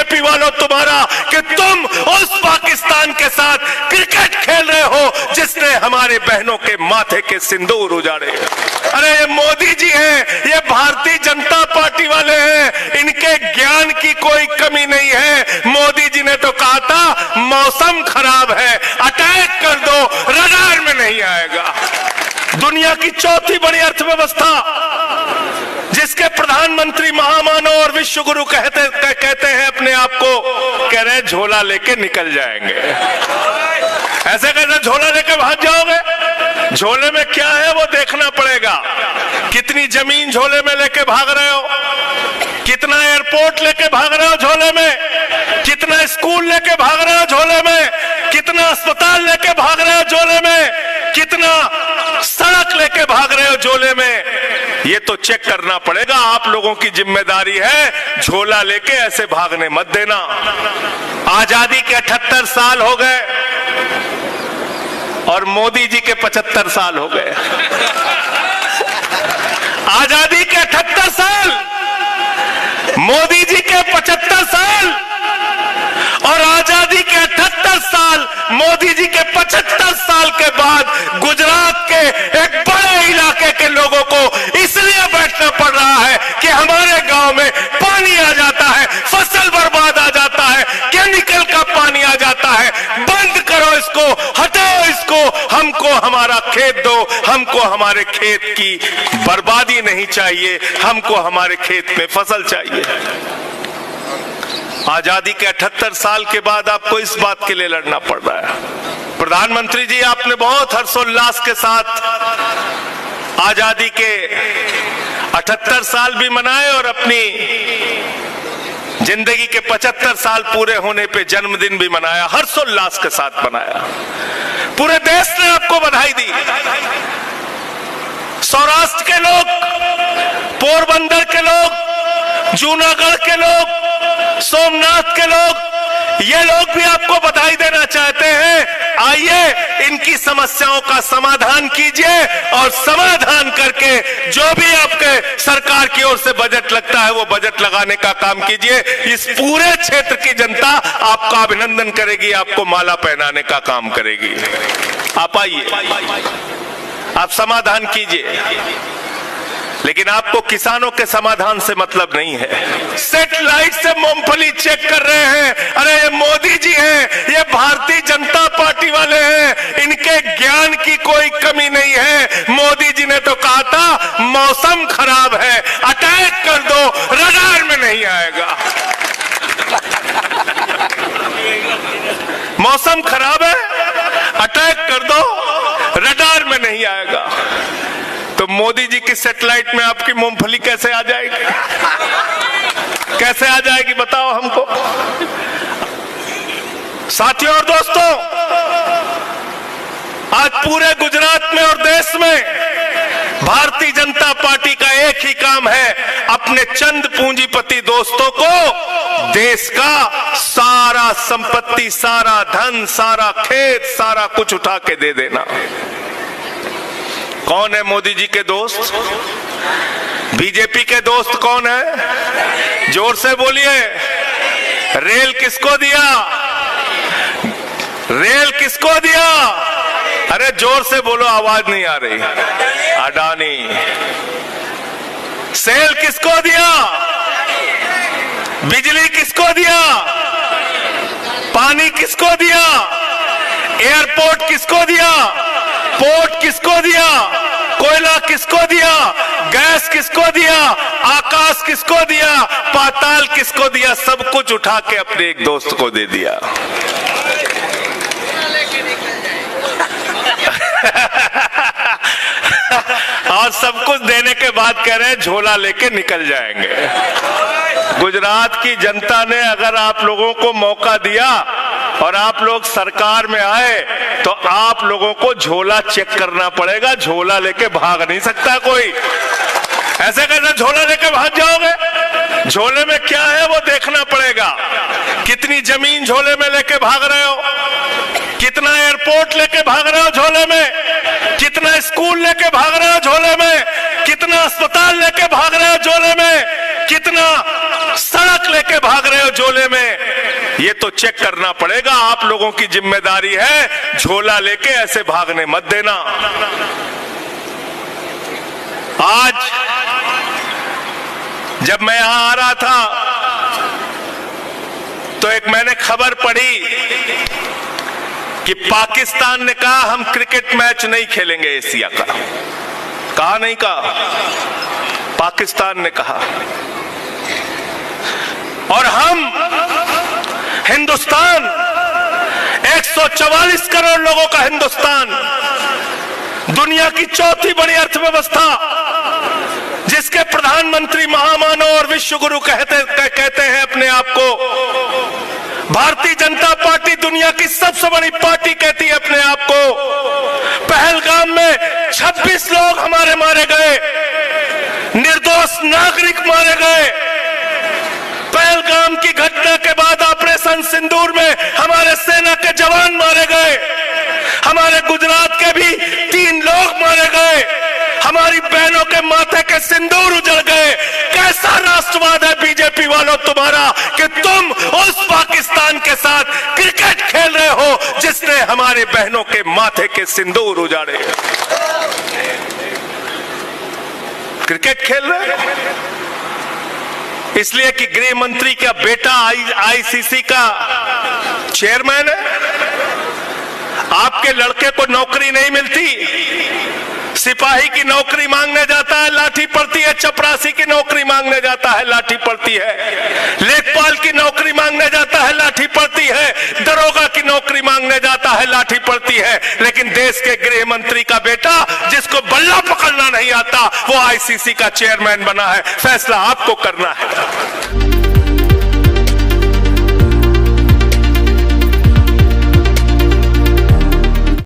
BJP वालों तुम्हारा कि तुम उस पाकिस्तान के साथ क्रिकेट खेल रहे हो जिसने हमारे बहनों के माथे के सिंदूर उजाड़े। अरे ये मोदी जी हैं, ये भारतीय जनता पार्टी वाले हैं, इनके ज्ञान की कोई कमी नहीं है। मोदी जी ने तो कहा था मौसम खराब है, अटैक कर दो, रडार में नहीं आएगा। दुनिया की चौथी बड़ी अर्थव्यवस्था जिसके प्रधानमंत्री महामानव और विश्व गुरु कहते हैं अपने आप को, कह रहे झोला लेके निकल जाएंगे। ऐसे कैसे झोला लेके भाग जाओगे? झोले में क्या है वो देखना पड़ेगा। कितनी जमीन झोले में लेके भाग रहे हो, कितना एयरपोर्ट लेके भाग रहे हो झोले में, कितना स्कूल लेके भाग रहे हो झोले में, कितना अस्पताल लेके भाग रहे हो झोले में, कितना सड़क लेके भाग रहे हो झोले में, ये तो चेक करना पड़ेगा। आप लोगों की जिम्मेदारी है, झोला लेके ऐसे भागने मत देना। आजादी के 78 साल हो गए और मोदी जी के 75 साल हो गए। आजादी के 78 साल, मोदी जी के 75 साल और आजादी के 78 साल मोदी जी के 75 साल के बाद गुजरात के एक बड़े इलाके के लोगों को इसलिए बैठना पड़ रहा है कि हमारे गांव में पानी आ जाता है, फसल बर्बाद आ जाता है, केमिकल का पानी आ जाता है। बंद करो इसको, हटाओ इसको, हमको हमारा खेत दो, हमको हमारे खेत की बर्बादी नहीं चाहिए, हमको हमारे खेत में फसल चाहिए। आजादी के 78 साल के बाद आपको इस बात के लिए लड़ना पड़ रहा है। प्रधानमंत्री जी, आपने बहुत हर्षोल्लास के साथ आजादी के 78 साल भी मनाए और अपनी जिंदगी के 75 साल पूरे होने पे जन्मदिन भी मनाया, हर्षोल्लास के साथ मनाया। पूरे देश ने आपको बधाई दी। सौराष्ट्र के लोग, पोरबंदर के लोग, जूनागढ़ के लोग, सोमनाथ के लोग, ये लोग भी आपको बधाई देना चाहते हैं। आइए इनकी समस्याओं का समाधान कीजिए और समाधान करके जो भी आपके सरकार की ओर से बजट लगता है वो बजट लगाने का काम कीजिए। इस पूरे क्षेत्र की जनता आपका अभिनंदन करेगी, आपको माला पहनाने का काम करेगी। आप आइए, आप समाधान कीजिए, लेकिन आपको किसानों के समाधान से मतलब नहीं है। सैटेलाइट से मूंगफली चेक कर रहे हैं। अरे ये मोदी जी हैं, ये भारतीय जनता पार्टी वाले हैं, इनके ज्ञान की कोई कमी नहीं है। मोदी जी ने तो कहा था मौसम खराब है, अटैक कर दो, रडार में नहीं आएगा। मौसम खराब है, अटैक कर दो, रडार में नहीं आएगा। तो मोदी जी की सैटेलाइट में आपकी मूंगफली कैसे आ जाएगी? कैसे आ जाएगी बताओ हमको। साथियों और दोस्तों, आज पूरे गुजरात में और देश में भारतीय जनता पार्टी का एक ही काम है, अपने चंद पूंजीपति दोस्तों को देश का सारा संपत्ति, सारा धन, सारा खेत, सारा कुछ उठा के दे देना। कौन है मोदी जी के दोस्त? बीजेपी के दोस्त कौन है? जोर से बोलिए। रेल किसको दिया? रेल किसको दिया? अरे जोर से बोलो, आवाज नहीं आ रही। अडानी। सेल किसको दिया? बिजली किसको दिया? पानी किसको दिया? एयरपोर्ट किसको दिया? पोर्ट किसको दिया? कोयला किसको दिया? गैस किसको दिया? आकाश किसको दिया? पाताल किसको दिया? सब कुछ उठा के अपने एक दोस्त को दे दिया। और सब कुछ देने के बाद कह रहे हैं झोला लेके निकल जाएंगे। गुजरात की जनता ने अगर आप लोगों को मौका दिया और आप लोग सरकार में आए तो आप लोगों को झोला चेक करना पड़ेगा। झोला लेके भाग नहीं सकता कोई। ऐसे कैसे झोला लेके भाग जाओगे? झोले में क्या है वो देखना पड़ेगा। कितनी जमीन झोले में लेके भाग रहे हो, कितना एयरपोर्ट लेके भाग रहे हो झोले में, कितना स्कूल लेके भाग रहे हो झोले में, कितना अस्पताल लेके भाग रहे हो झोले में, कितना सड़क लेके भाग रहे हो झोले में, ये तो चेक करना पड़ेगा। आप लोगों की जिम्मेदारी है, झोला लेके ऐसे भागने मत देना। आज जब मैं यहां आ रहा था तो एक मैंने खबर पढ़ी कि पाकिस्तान ने कहा हम क्रिकेट मैच नहीं खेलेंगे एशिया का। कहा नहीं कहा, पाकिस्तान ने कहा। और हम हिंदुस्तान, 144 करोड़ लोगों का हिंदुस्तान, दुनिया की चौथी बड़ी अर्थव्यवस्था, जिसके प्रधानमंत्री महामानव और विश्व गुरु कहते हैं अपने आप को। भारतीय जनता पार्टी दुनिया की सबसे बड़ी पार्टी कहती है अपने आप को। पहलगाम में 26 लोग हमारे मारे गए, निर्दोष नागरिक मारे गए। पहलगाम की घटना के बाद ऑपरेशन सिंदूर में हमारे सेना के जवान मारे गए। हमारे गुजरात के भी 3 लोग मारे गए। हमारी बहनों के माथे के सिंदूर उजड़ गए। कैसा राष्ट्रवाद है बीजेपी वालों तुम्हारा कि तुम उस पाकिस्तान के साथ क्रिकेट खेल रहे हो जिसने हमारे बहनों के माथे के सिंदूर उजाड़े। क्रिकेट खेल रहे इसलिए कि गृह मंत्री का बेटा आईसीसी का चेयरमैन है। आपके लड़के को नौकरी नहीं मिलती, सिपाही की नौकरी मांगने जाता है, लाठी पड़ती है। चपरासी की नौकरी मांगने जाता है, लाठी पड़ती है। लेखपाल की नौकरी मांगने जाता है, लाठी पड़ती है। दरोगा की नौकरी मांगने जाता है, लाठी पड़ती है। लेकिन देश के गृह मंत्री का बेटा, जिसको बल्ला पकड़ना नहीं आता, वो आईसीसी का चेयरमैन बना है। फैसला आपको करना है।